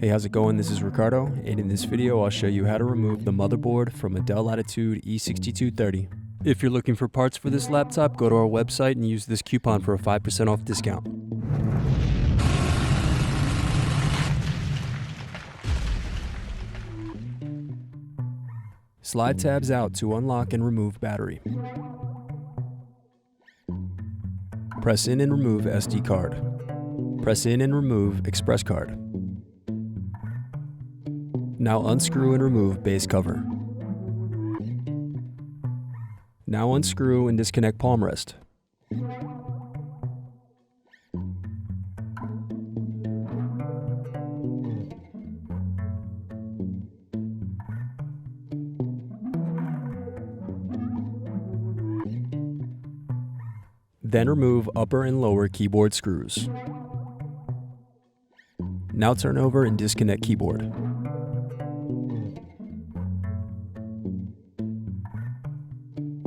Hey, how's it going? This is Ricardo, and in this video I'll show you how to remove the motherboard from a Dell Latitude E6230. If you're looking for parts for this laptop, go to our website and use this coupon for a 5% off discount. Slide tabs out to unlock and remove battery. Press in and remove SD card. Press in and remove express card. Now unscrew and remove base cover. Now unscrew and disconnect palm rest. Then remove upper and lower keyboard screws. Now turn over and disconnect keyboard.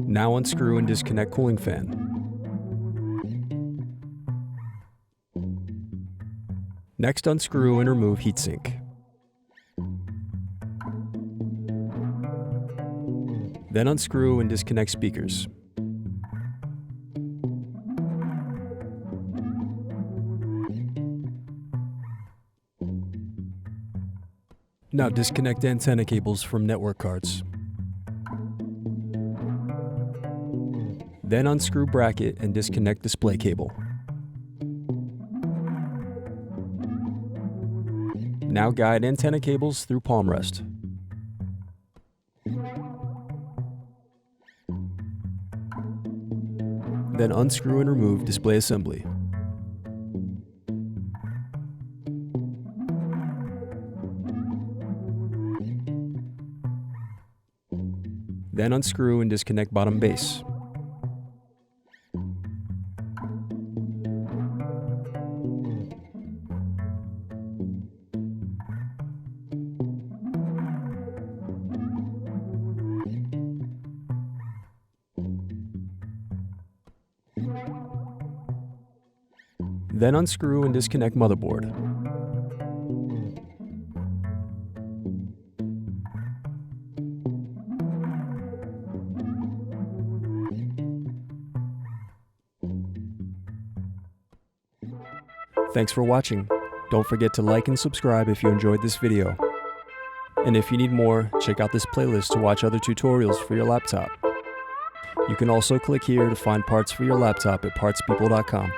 Now unscrew and disconnect cooling fan. Next, unscrew and remove heatsink. Then unscrew and disconnect speakers. Now disconnect antenna cables from network cards. Then unscrew bracket and disconnect display cable. Now guide antenna cables through palm rest. Then unscrew and remove display assembly. Then unscrew and disconnect bottom base. Then unscrew and disconnect motherboard. Thanks for watching. Don't forget to like and subscribe if you enjoyed this video. And if you need more, check out this playlist to watch other tutorials for your laptop. You can also click here to find parts for your laptop at partspeople.com.